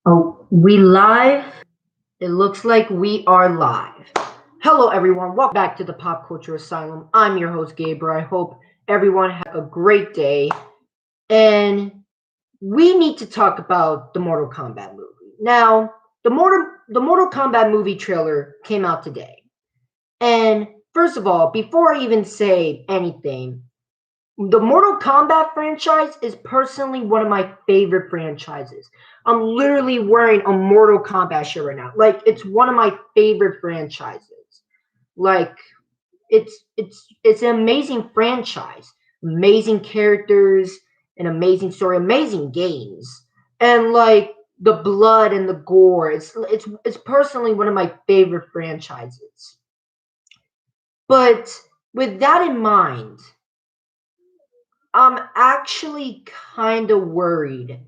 Oh, we live? It looks like we are live. Hello, everyone. Welcome back to the Pop Culture Asylum. I'm your host, Gabriel. I hope everyone had a great day. And we need to talk about the Mortal Kombat movie. Now, the Mortal Kombat movie trailer came out today. And first of all, before I even say anything, the Mortal Kombat franchise is personally one of my favorite franchises. I'm literally wearing a Mortal Kombat shirt right now. Like it's one of my favorite franchises. Like it's an amazing franchise. Amazing characters, an amazing story, amazing games. And like the blood and the gore. It's personally one of my favorite franchises. But with that in mind, I'm actually kind of worried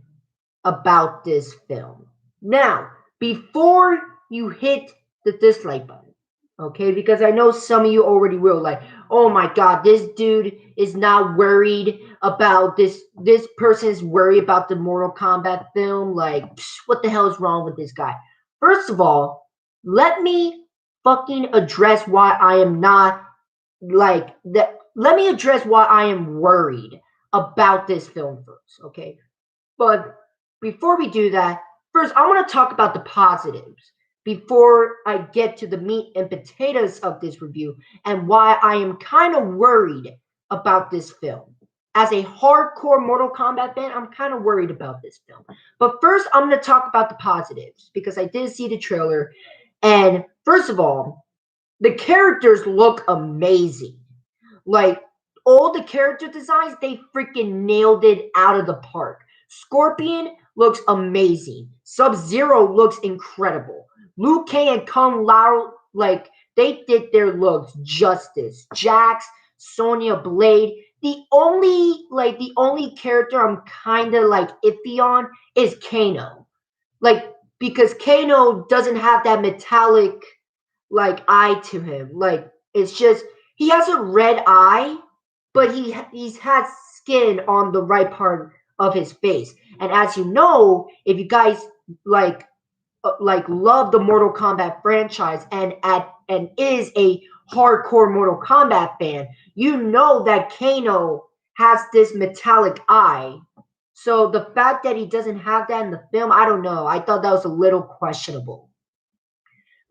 about this film. Now, before you hit the dislike button, okay, because I know some of you already will, like, oh my god, this dude is not worried about this person is worried about the Mortal Kombat film. Like, what the hell is wrong with this guy? First of all, let me fucking address why I am not like that. Let me address why I am worried about this film first, okay? But before we do that, first I want to talk about the positives before I get to the meat and potatoes of this review and why I am kind of worried about this film. As a hardcore Mortal Kombat fan, I'm kind of worried about this film. But first, I'm going to talk about the positives because I did see the trailer. And first of all, the characters look amazing. Like all the character designs, they freaking nailed it out of the park. Scorpion looks amazing. Sub Zero looks incredible. Liu Kang and Kung Lao, like they did their looks justice. Jax, Sonya Blade. The only character I'm kind of like iffy on is Kano. Like because Kano doesn't have that metallic like eye to him. Like it's just he has a red eye, but he's had skin on the right part of his face. And as you know, if you guys like love the Mortal Kombat franchise and is a hardcore Mortal Kombat fan, you know that Kano has this metallic eye. So the fact that he doesn't have that in the film, I don't know. I thought that was a little questionable.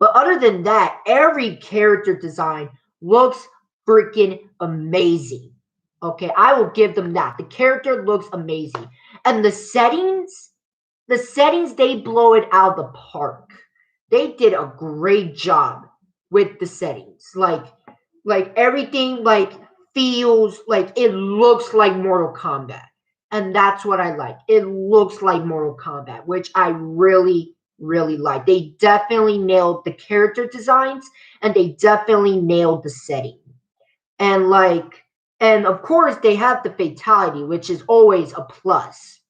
But other than that, every character design looks freaking amazing. Okay, I will give them that. The character looks amazing. And the settings, they blow it out of the park. They did a great job with the settings. Like everything like feels like it looks like Mortal Kombat. And that's what I like. It looks like Mortal Kombat, which I really like. They definitely nailed the character designs and they definitely nailed the setting. And and of course they have the fatality, which is always a plus.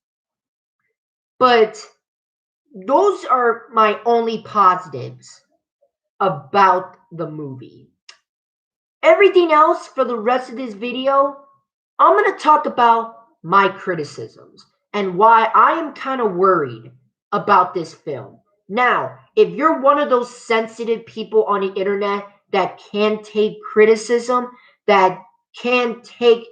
But those are my only positives about the movie. Everything else for the rest of this video, I'm going to talk about my criticisms and why I am kind of worried about this film. Now, if you're one of those sensitive people on the internet that can take criticism, that can take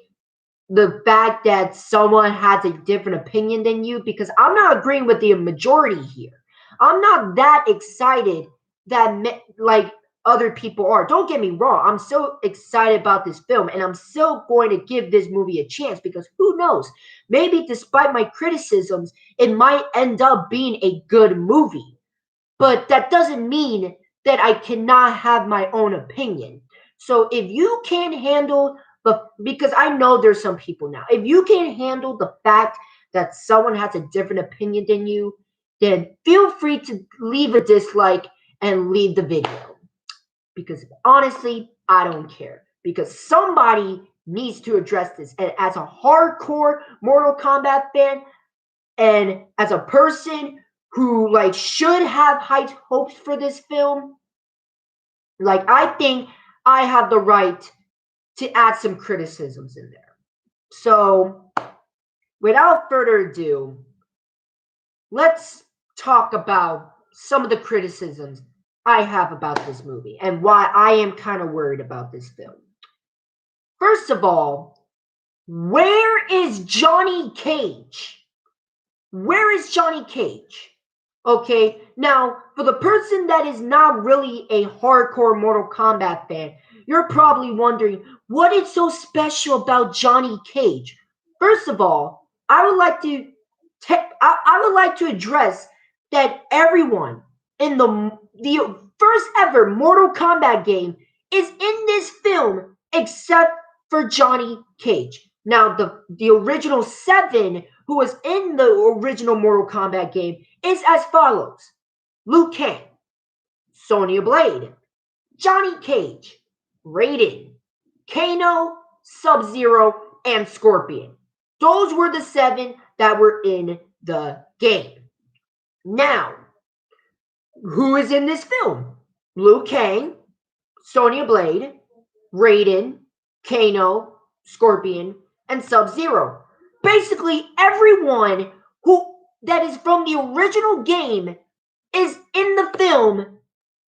the fact that someone has a different opinion than you, because I'm not agreeing with the majority here. I'm not that excited that like other people are. Don't get me wrong. I'm so excited about this film and I'm still going to give this movie a chance because who knows? Maybe despite my criticisms, it might end up being a good movie. But that doesn't mean that I cannot have my own opinion. So if you can't handle because I know there's some people now, if you can't handle the fact that someone has a different opinion than you, then feel free to leave a dislike and leave the video. Because honestly, I don't care. Because somebody needs to address this. And as a hardcore Mortal Kombat fan, and as a person who like should have high hopes for this film, like I think I have the right to add some criticisms in there. So, without further ado, let's talk about some of the criticisms I have about this movie and why I am kind of worried about this film. First of all, where is Johnny Cage? Where is Johnny Cage? Okay, now for the person that is not really a hardcore Mortal Kombat fan, you're probably wondering what is so special about Johnny Cage. First of all, I would like to I would like to address that everyone in the first ever Mortal Kombat game is in this film except for Johnny Cage. Now, the original 7 who was in the original Mortal Kombat game is as follows: Liu Kang, Sonya Blade, Johnny Cage, Raiden, Kano, Sub-Zero, and Scorpion. Those were the 7 that were in the game. Now, who is in this film? Liu Kang, Sonya Blade, Raiden, Kano, Scorpion, and Sub-Zero. Basically, everyone that is from the original game is in the film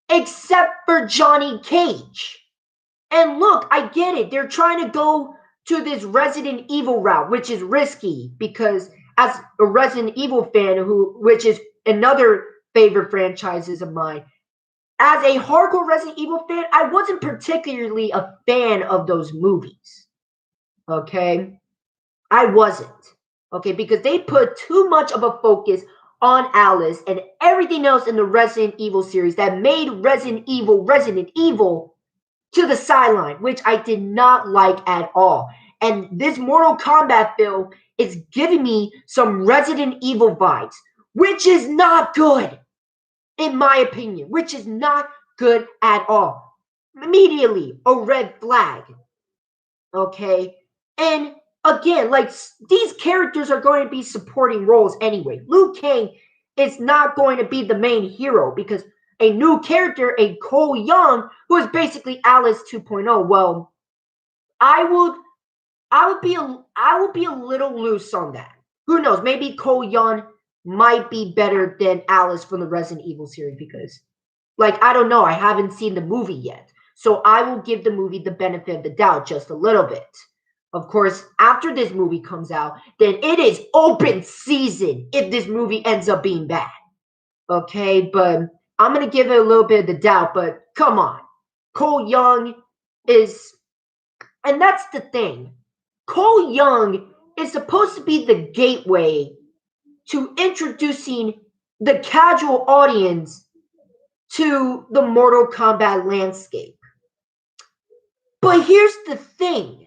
except for Johnny Cage. And look, I get it. They're trying to go to this Resident Evil route, which is risky because as a Resident Evil fan, which is another favorite franchises of mine, as a hardcore Resident Evil fan, I wasn't particularly a fan of those movies. Okay? I wasn't. Okay, because they put too much of a focus on Alice and everything else in the Resident Evil series that made Resident Evil to the sideline, which I did not like at all. And this Mortal Kombat film is giving me some Resident Evil vibes, which is not good, in my opinion, which is not good at all. Immediately, a red flag. Okay? And again, like, these characters are going to be supporting roles anyway. Liu Kang is not going to be the main hero because a new character, a Cole Young, who is basically Alice 2.0. Well, I would be a little loose on that. Who knows? Maybe Cole Young might be better than Alice from the Resident Evil series because, like, I don't know. I haven't seen the movie yet, so I will give the movie the benefit of the doubt just a little bit. Of course, after this movie comes out, then it is open season if this movie ends up being bad. Okay, but I'm going to give it a little bit of the doubt, but come on. Cole Young is, and that's the thing. Cole Young is supposed to be the gateway to introducing the casual audience to the Mortal Kombat landscape. But here's the thing.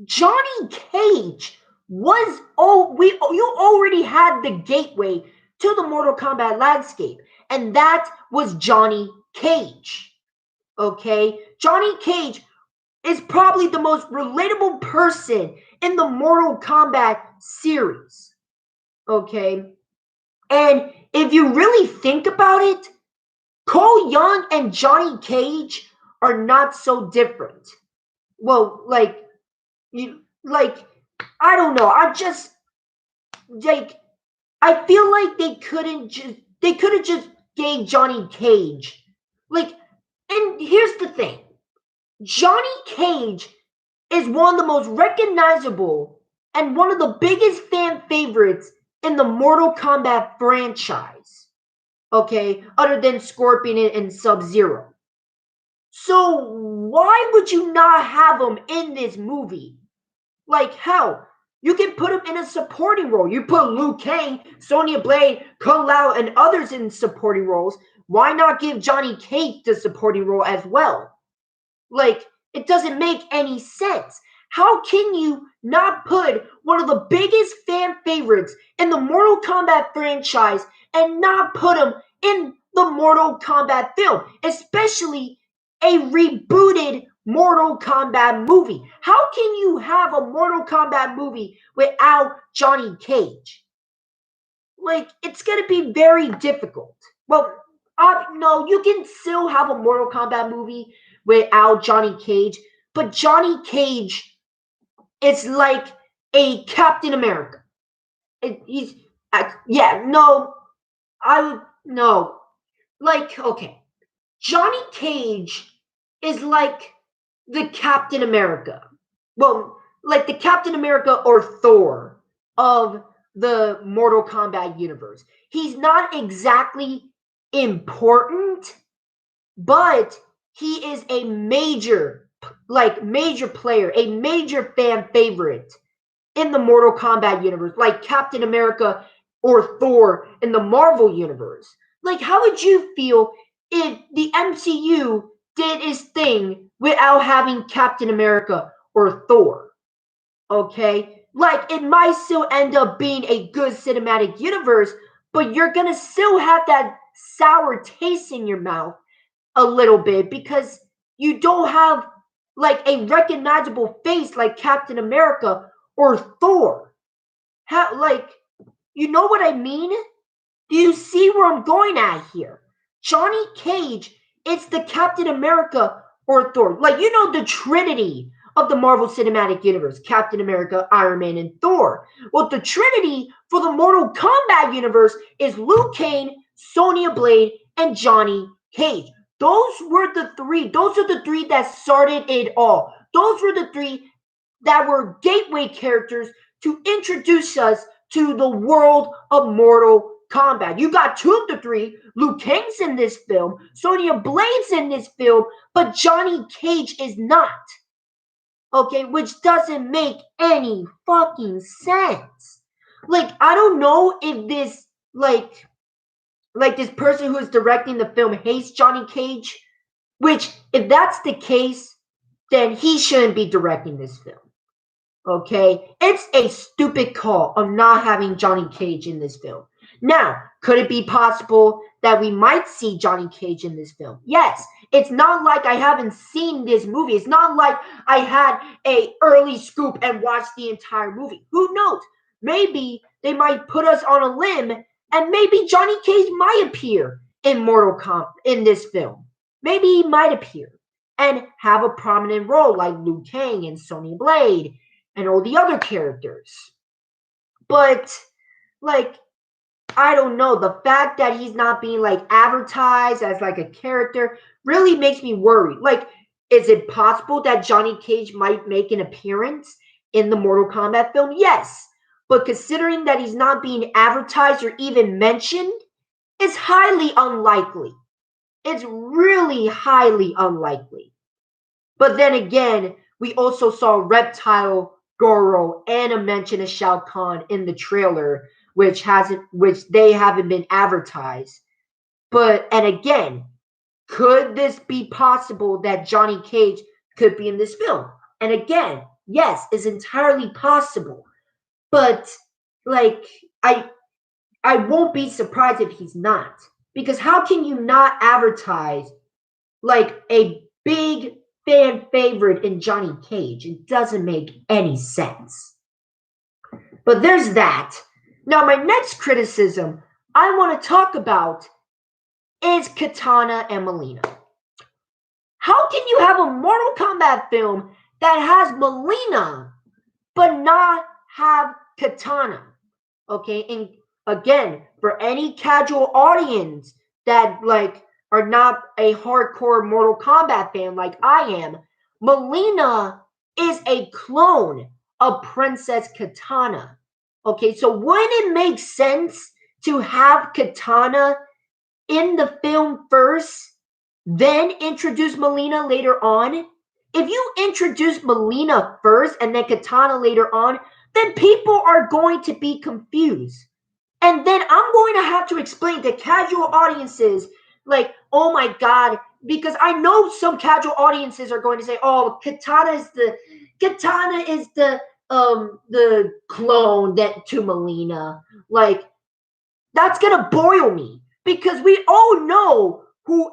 Johnny Cage you already had the gateway to the Mortal Kombat landscape, and that was Johnny Cage. Okay? Johnny Cage is probably the most relatable person in the Mortal Kombat series. Okay? And if you really think about it, Cole Young and Johnny Cage are not so different. Well, I don't know. I just I feel like they could have just gave Johnny Cage and here's the thing. Johnny Cage is one of the most recognizable and one of the biggest fan favorites in the Mortal Kombat franchise. Okay, other than Scorpion and Sub-Zero. So why would you not have him in this movie? Like, hell, you can put him in a supporting role. You put Liu Kang, Sonya Blade, Kung Lao, and others in supporting roles. Why not give Johnny Cage the supporting role as well? Like, it doesn't make any sense. How can you not put one of the biggest fan favorites in the Mortal Kombat franchise and not put him in the Mortal Kombat film, especially a rebooted Mortal Kombat movie? How can you have a Mortal Kombat movie without Johnny Cage? Like, it's going to be very difficult. Well, no, you can still have a Mortal Kombat movie without Johnny Cage, but Johnny Cage is like a Captain America. I would no. Like, okay. Johnny Cage is like the Captain America. Well, like the Captain America or Thor of the Mortal Kombat universe. He's not exactly important, but he is a major player, a major fan favorite in the Mortal Kombat universe, like Captain America or Thor in the Marvel universe. Like, how would you feel if the MCU did its thing without having Captain America or Thor? Okay? Like, it might still end up being a good cinematic universe, but you're gonna still have that sour taste in your mouth a little bit because you don't have like a recognizable face like Captain America or Thor. Like, you know what I mean? Do you see where I'm going at here? Johnny Cage, it's the Captain America or Thor. Like, you know, the trinity of the Marvel Cinematic Universe: Captain America, Iron Man, and Thor. Well, the trinity for the Mortal Kombat universe is Liu Kang, Sonya Blade, and Johnny Cage. Those are the three that started it all. Those were the three that were gateway characters to introduce us to the world of Mortal Kombat. You got two of the three. Liu Kang's in this film, Sonya Blade's in this film, but Johnny Cage is not. Okay, which doesn't make any fucking sense. Like, I don't know if this like this person who is directing the film hates Johnny Cage, which if that's the case, then he shouldn't be directing this film. Okay, it's a stupid call of not having Johnny Cage in this film. Now, could it be possible that we might see Johnny Cage in this film? Yes. It's not like I haven't seen this movie. It's not like I had a early scoop and watched the entire movie. Who knows? Maybe they might put us on a limb and maybe Johnny Cage might appear in Mortal Kombat in this film. Maybe he might appear and have a prominent role like Liu Kang and Sonya Blade and all the other characters. But like, I don't know, the fact that he's not being like advertised as like a character really makes me worry. Like, is it possible that Johnny Cage might make an appearance in the Mortal Kombat film? Yes. But considering that he's not being advertised or even mentioned, it's highly unlikely. It's really highly unlikely. But then again, we also saw Reptile, Goro, and a mention of Shao Kahn in the trailer, which they haven't been advertised. But and again, could this be possible that Johnny Cage could be in this film? And again, yes, it's entirely possible. But like I won't be surprised if he's not. Because how can you not advertise like a big fan favorite in Johnny Cage? It doesn't make any sense. But there's that. Now, my next criticism I want to talk about is Katana and Mileena. How can you have a Mortal Kombat film that has Mileena but not have Katana? Okay, and again, for any casual audience that like are not a hardcore Mortal Kombat fan like I am, Mileena is a clone of Princess Katana. Okay, so wouldn't it make sense to have Katana in the film first, then introduce Mileena later on? If you introduce Mileena first and then Katana later on, then people are going to be confused. And then I'm going to have to explain to casual audiences, like, oh my god, because I know some casual audiences are going to say, oh, Katana is the clone that to Mileena. Like, that's gonna boil me because we all know who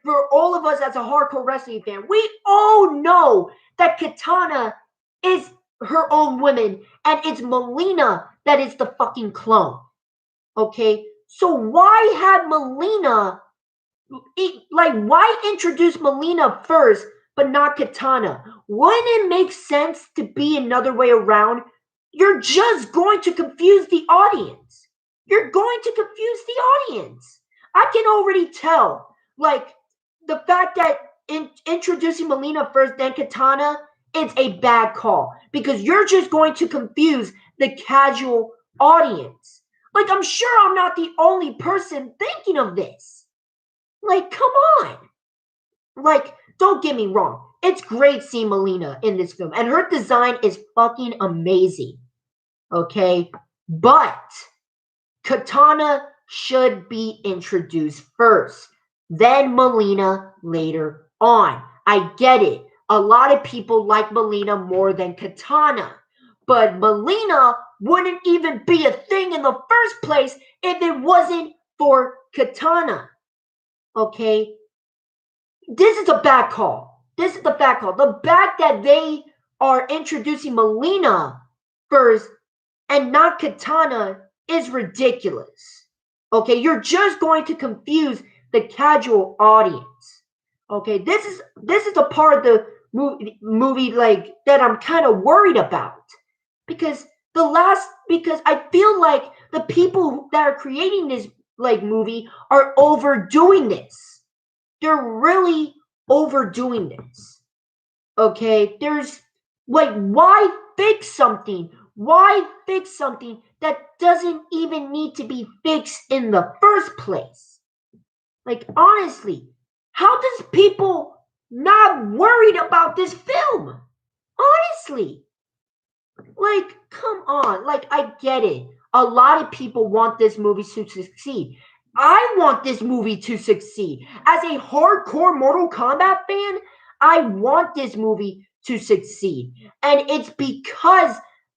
for all of us as a hardcore wrestling fan, we all know that Katana is her own woman and it's Mileena that is the fucking clone. Okay? So why have Mileena why introduce Mileena first but not Katana? Wouldn't it make sense to be another way around? You're just going to confuse the audience. you're going to confuse the audience. I can already tell. Like, the fact that introducing Melina first, then Katana, it's a bad call because you're just going to confuse the casual audience. Like, I'm sure I'm not the only person thinking of this. Like, come on. Like, don't get me wrong. It's great seeing Melina in this film, and her design is fucking amazing. Okay? But Katana should be introduced first, then Melina later on. I get it. A lot of people like Melina more than Katana. But Melina wouldn't even be a thing in the first place if it wasn't for Katana. Okay? This is a bad call. This is the bad call. The fact that they are introducing Melina first and not Katana is ridiculous. Okay, you're just going to confuse the casual audience. Okay, this is a part of the movie like that I'm kind of worried about because because I feel like the people that are creating this like movie are overdoing this. They're really overdoing this. Okay, there's like, why fix something? Why fix something that doesn't even need to be fixed in the first place? Like, honestly, how does people not worried about this film? Honestly, like, come on. Like, I get it. A lot of people want this movie to succeed. I want this movie to succeed. As a hardcore Mortal Kombat fan, I want this movie to succeed. And it's because,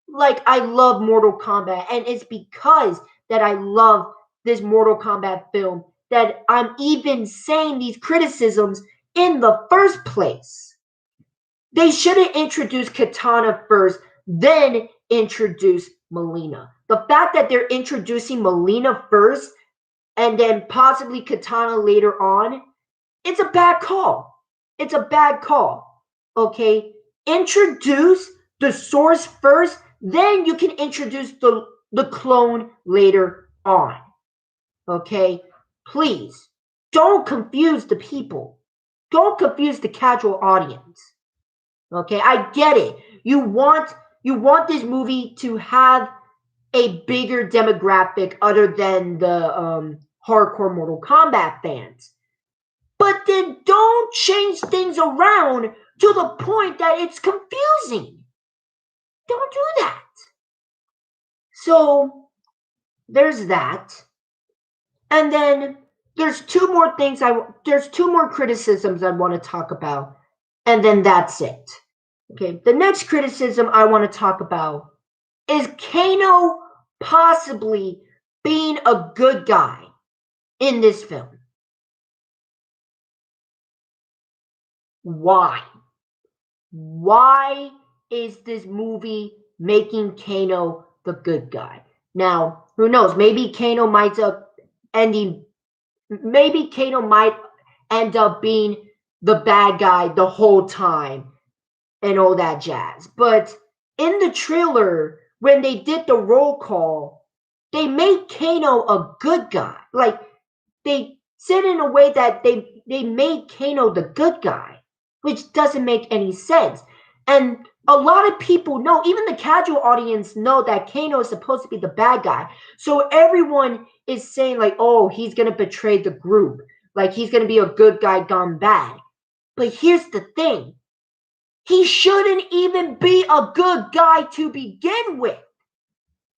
like, I love Mortal Kombat. And it's because that I love this Mortal Kombat film that I'm even saying these criticisms in the first place. They should have introduced Katana first, then introduce Melina. The fact that they're introducing Melina first and then possibly Katana later on, it's a bad call. It's a bad call. Okay? Introduce the source first, then you can introduce the clone later on. Okay? Please, don't confuse the people. Don't confuse the casual audience. Okay, I get it. You want this movie to have a bigger demographic other than the hardcore Mortal Kombat fans. But then don't change things around to the point that it's confusing. Don't do that. So there's that. And then there's two more criticisms I want to talk about, and then that's it. Okay, the next criticism I want to talk about is Kano possibly being a good guy in this film. Why? Why is this movie making Kano the good guy? Now, who knows? Maybe Kano might end up being the bad guy the whole time and all that jazz. But in the trailer, when they did the roll call, they made Kano a good guy. Like, they said in a way that they made Kano the good guy, which doesn't make any sense. And a lot of people know, even the casual audience know that Kano is supposed to be the bad guy. So everyone is saying like, oh, he's going to betray the group. Like, he's going to be a good guy gone bad. But here's the thing. He shouldn't even be a good guy to begin with.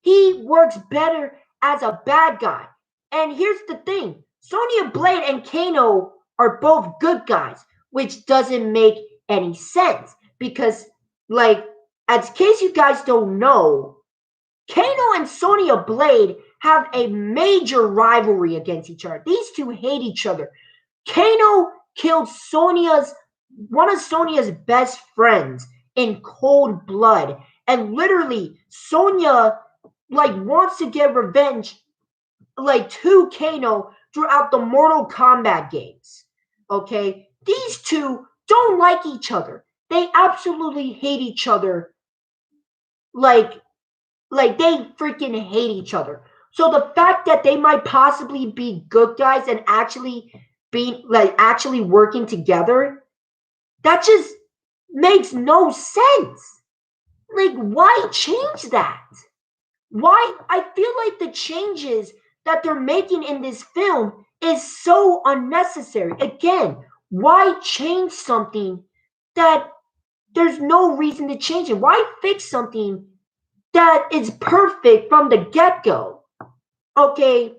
He works better as a bad guy. And here's the thing. Sonya Blade and Kano are both good guys, which doesn't make any sense. Because, like, as case you guys don't know, Kano and Sonya Blade have a major rivalry against each other. These two hate each other. Kano killed one of Sonya's best friends in cold blood. And literally, Sonya wants to get revenge to Kano throughout the Mortal Kombat games. Okay? These two don't like each other. They absolutely hate each other. Like they freaking hate each other. So the fact that they might possibly be good guys and actually working together, that just makes no sense. Like, why change that? Why? I feel like the changes that they're making in this film is so unnecessary. Again, why change something that there's no reason to change it? Why fix something that is perfect from the get-go? Okay,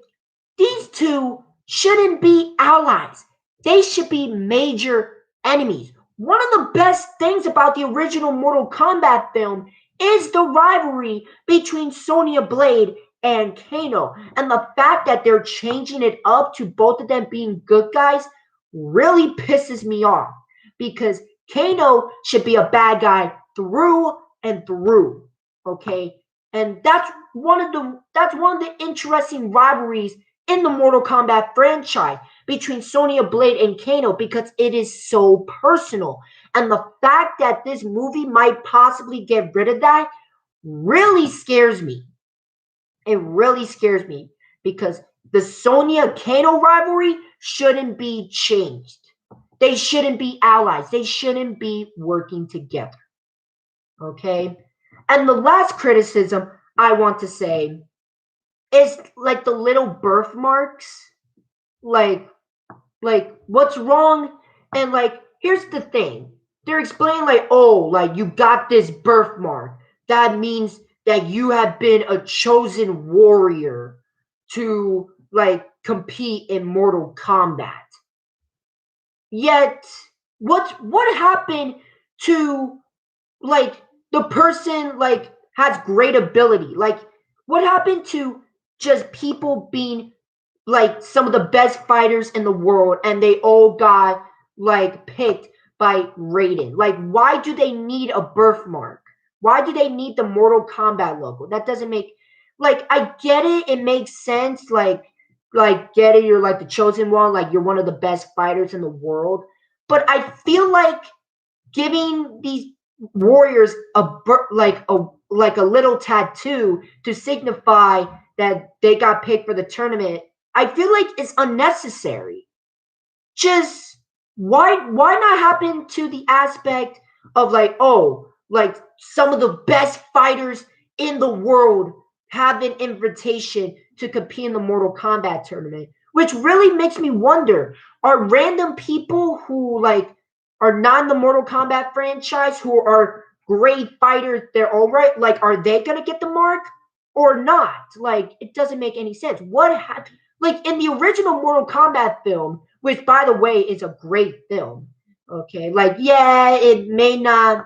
these two shouldn't be allies. They should be major enemies. One of the best things about the original Mortal Kombat film is the rivalry between Sonya Blade and Kano. And the fact that they're changing it up to both of them being good guys really pisses me off because Kano should be a bad guy through and through. Okay? And that's one of the interesting rivalries in the Mortal Kombat franchise between Sonya Blade and Kano because it is so personal. And the fact that this movie might possibly get rid of that really scares me. It really scares me because the Sonya Kano rivalry shouldn't be changed. They shouldn't be allies. They shouldn't be working together. Okay? And the last criticism I want to say is like the little birthmarks. Like what's wrong? And like here's the thing. They're explaining like, oh, like you got this birthmark. That means that you have been a chosen warrior to like compete in Mortal Kombat. Yet what happened to like the person like has great ability? Like what happened to just people being like some of the best fighters in the world and they all got like picked by Raiden? Like why do they need a birthmark? Why do they need the Mortal Kombat logo? That doesn't make like I get it, it makes sense, like get it, you're like the chosen one, like you're one of the best fighters in the world. But I feel like giving these warriors a little tattoo to signify that they got picked for the tournament, I feel like it's unnecessary. Just why not happen to the aspect of like, oh, like some of the best fighters in the world have an invitation to compete in the Mortal Kombat tournament, which really makes me wonder, are random people who like are not in the Mortal Kombat franchise who are great fighters, they're all right, like are they gonna get the mark or not? Like it doesn't make any sense. Like in the original Mortal Kombat film, which by the way is a great film. Okay, like yeah, it may not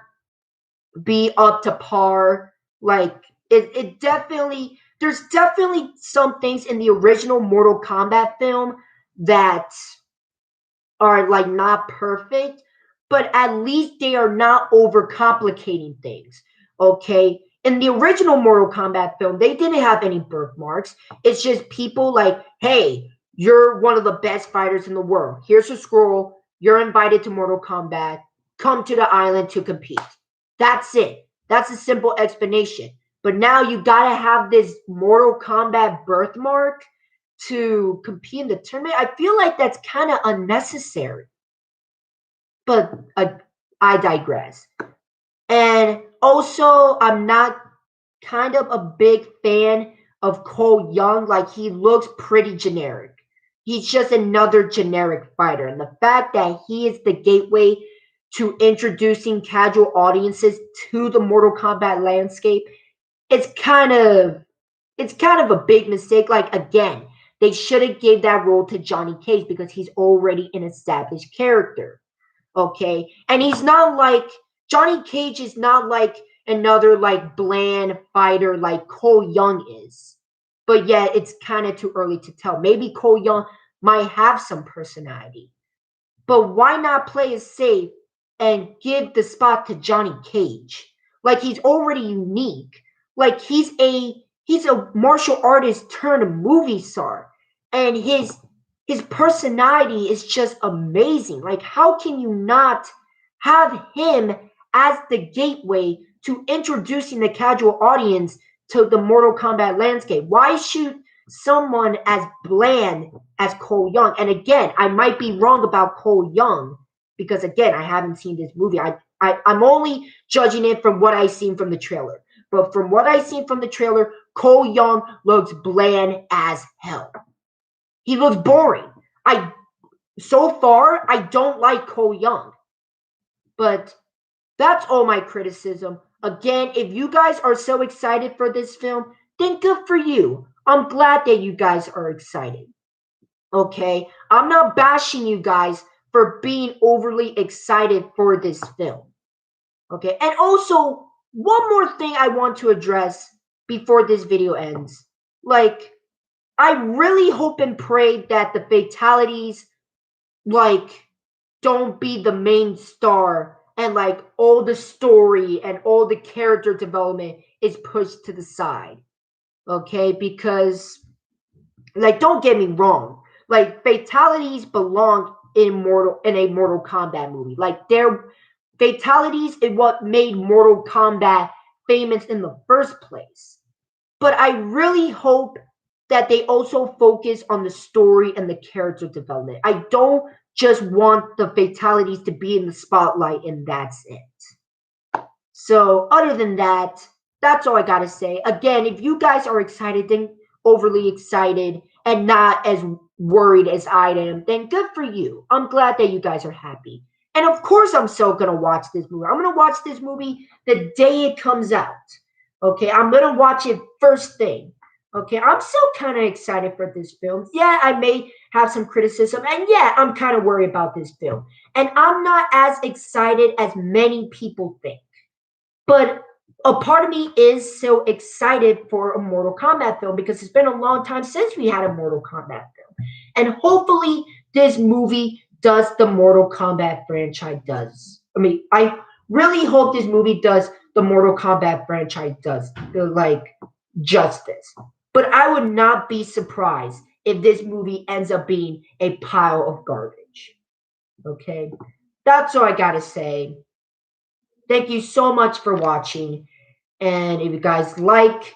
be up to par. Like it definitely there's definitely some things in the original Mortal Kombat film that are like not perfect, but at least they are not overcomplicating things. Okay. In the original Mortal Kombat film, they didn't have any birthmarks. It's just people like, hey, you're one of the best fighters in the world. Here's a scroll. You're invited to Mortal Kombat. Come to the island to compete. That's it. That's a simple explanation. But now you gotta have this Mortal Kombat birthmark to compete in the tournament. I feel like that's kind of unnecessary. But I digress. And also, I'm not kind of a big fan of Cole Young. Like, he looks pretty generic. He's just another generic fighter. And the fact that he is the gateway to introducing casual audiences to the Mortal Kombat landscape, it's kind of a big mistake. Like again, they should have gave that role to Johnny Cage because he's already an established character. Okay, and he's not like Johnny Cage is not like another like bland fighter like Cole Young is. But yet it's kind of too early to tell. Maybe Cole Young might have some personality. But why not play it safe and give the spot to Johnny Cage? Like he's already unique. Like he's a martial artist turned movie star, and his personality is just amazing. Like how can you not have him as the gateway to introducing the casual audience to the Mortal Kombat landscape? Why should someone as bland as Cole Young. And again, I might be wrong about Cole Young because again, I haven't seen this movie. I'm only judging it from what I've seen from the trailer. But from what I've seen from the trailer, Cole Young looks bland as hell. He looks boring. So far, I don't like Cole Young. But that's all my criticism. Again, if you guys are so excited for this film, then good for you. I'm glad that you guys are excited. Okay? I'm not bashing you guys for being overly excited for this film. Okay? And also, one more thing I want to address before this video ends. Like, I really hope and pray that the fatalities, like, don't be the main star and like all the story and all the character development is pushed to the side. Okay? Because like don't get me wrong, like fatalities belong in a Mortal Kombat movie. Like their fatalities is what made Mortal Kombat famous in the first place. But I really hope that they also focus on the story and the character development. I don't just want the fatalities to be in the spotlight and that's it. So, other than that, that's all I gotta say. Again, if you guys are excited, then overly excited and not as worried as I am, then good for you. I'm glad that you guys are happy. And of course, I'm still gonna watch this movie. I'm gonna watch this movie the day it comes out. Okay, I'm gonna watch it first thing. Okay, I'm still kind of excited for this film. Yeah, I may have some criticism, and yeah, I'm kind of worried about this film. And I'm not as excited as many people think. But a part of me is so excited for a Mortal Kombat film because it's been a long time since we had a Mortal Kombat film. And hopefully this movie does the Mortal Kombat franchise does. I mean, I really hope this movie does the Mortal Kombat franchise does like justice. But I would not be surprised if this movie ends up being a pile of garbage. Okay? That's all I got to say. Thank you so much for watching. And if you guys like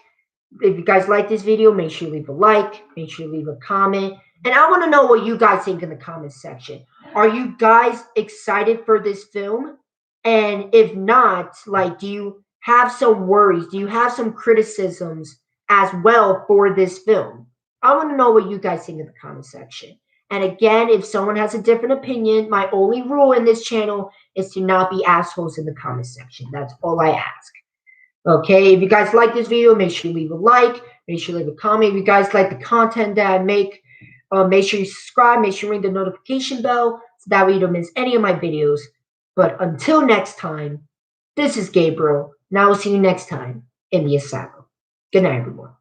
this video, make sure you leave a like, make sure you leave a comment. And I want to know what you guys think in the comment section. Are you guys excited for this film? And if not, like, do you have some worries? Do you have some criticisms as well for this film? I want to know what you guys think in the comment section. And again, if someone has a different opinion, my only rule in this channel is to not be assholes in the comment section. That's all I ask. Okay, if you guys like this video, make sure you leave a like, make sure you leave a comment. If you guys like the content that I make, make sure you subscribe, make sure you ring the notification bell so that way you don't miss any of my videos. But until next time, this is Gabriel, and I will see you next time in the asylum. Good night, everyone.